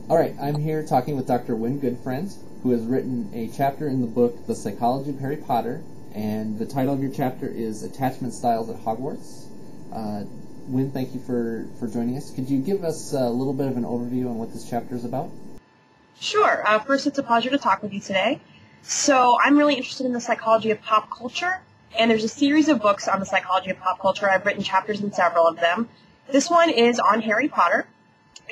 All right, I'm here talking with Dr. Wynn Goodfriend, who has written a chapter in the book, The Psychology of Harry Potter, and the title of your chapter is Attachment Styles at Hogwarts. Wynn, thank you for joining us. Could you give us a little bit of an overview on what this chapter is about? Sure. First, it's a pleasure to talk with you today. So I'm really interested in the psychology of pop culture, and there's a series of books on the psychology of pop culture. I've written chapters in several of them. This one is on Harry Potter,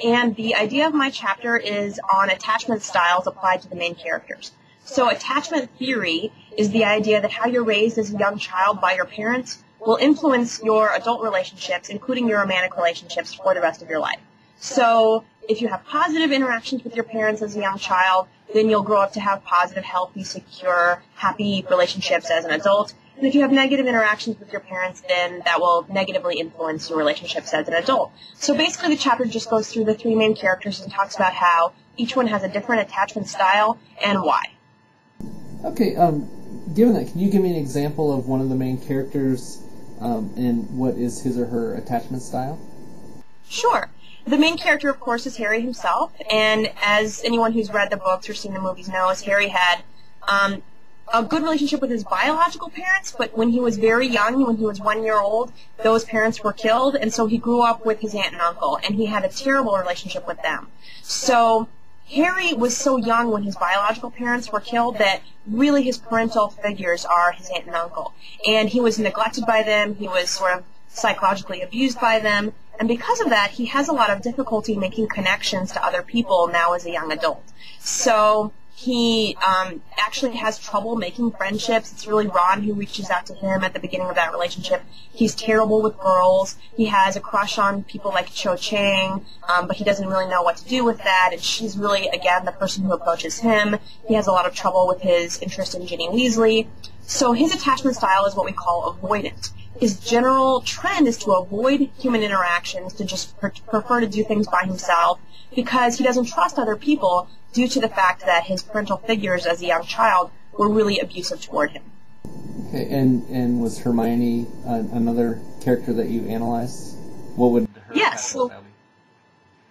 and the idea of my chapter is on attachment styles applied to the main characters. So attachment theory is the idea that how you're raised as a young child by your parents will influence your adult relationships, including your romantic relationships, for the rest of your life. So if you have positive interactions with your parents as a young child, then you'll grow up to have positive, healthy, secure, happy relationships as an adult. And if you have negative interactions with your parents, then that will negatively influence your relationships as an adult. So basically the chapter just goes through the three main characters and talks about how each one has a different attachment style and why. Okay, given that, can you give me an example of one of the main characters and what is his or her attachment style? Sure. The main character, of course, is Harry himself, and as anyone who's read the books or seen the movies knows, Harry had a good relationship with his biological parents, but when he was very young, when he was 1 year old, those parents were killed, and so he grew up with his aunt and uncle, and he had a terrible relationship with them. So Harry was so young when his biological parents were killed that really his parental figures are his aunt and uncle. And he was neglected by them, he was sort of psychologically abused by them, and because of that, he has a lot of difficulty making connections to other people now as a young adult. So he actually has trouble making friendships. It's really Ron who reaches out to him at the beginning of that relationship. He's terrible with girls. He has a crush on people like Cho Chang, but he doesn't really know what to do with that, and she's really, again, the person who approaches him. He has a lot of trouble with his interest in Ginny Weasley. So his attachment style is what we call avoidant. His general trend is to avoid human interactions, to just prefer to do things by himself, because he doesn't trust other people due to the fact that his parental figures as a young child were really abusive toward him. Okay, and was Hermione another character that you analyzed? What would her Yes. attachment style be?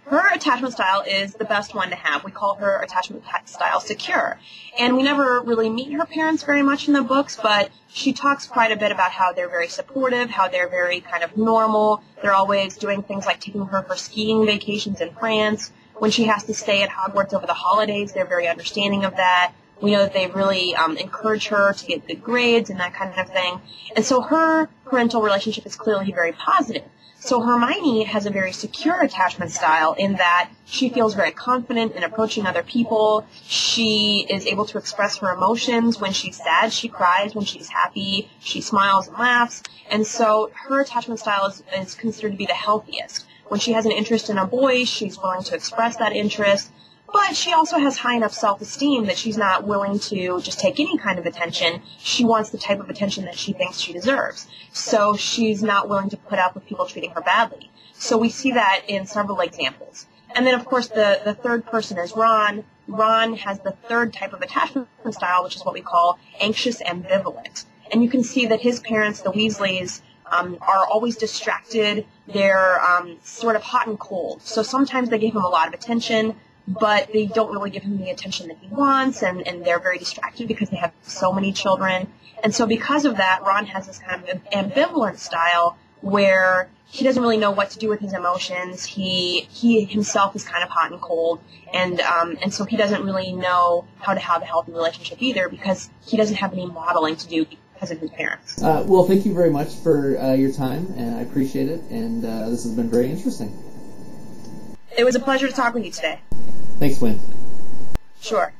Her attachment style is the best one to have. We call her attachment style secure. And we never really meet her parents very much in the books, but she talks quite a bit about how they're very supportive, how they're very kind of normal. They're always doing things like taking her for skiing vacations in France. When she has to stay at Hogwarts over the holidays, they're very understanding of that. We know that they really encourage her to get good grades and that kind of thing. And so her parental relationship is clearly very positive. So Hermione has a very secure attachment style in that she feels very confident in approaching other people. She is able to express her emotions. When she's sad, she cries. When she's happy, she smiles and laughs. And so her attachment style is considered to be the healthiest. When she has an interest in a boy, she's willing to express that interest. But she also has high enough self-esteem that she's not willing to just take any kind of attention. She wants the type of attention that she thinks she deserves. So she's not willing to put up with people treating her badly. So we see that in several examples. And then, of course, the third person is Ron. Ron has the third type of attachment style, which is what we call anxious ambivalent. And you can see that his parents, the Weasleys, are always distracted. They're sort of hot and cold. So sometimes they give him a lot of attention, but they don't really give him the attention that he wants, and they're very distracted because they have so many children. And so because of that, Ron has this kind of ambivalent style where he doesn't really know what to do with his emotions. He himself is kind of hot and cold, and so he doesn't really know how to have a healthy relationship either because he doesn't have any modeling to do because of his parents. Well, thank you very much for your time, and I appreciate it, and this has been very interesting. It was a pleasure to talk with you today. Thanks, Wynn. Sure.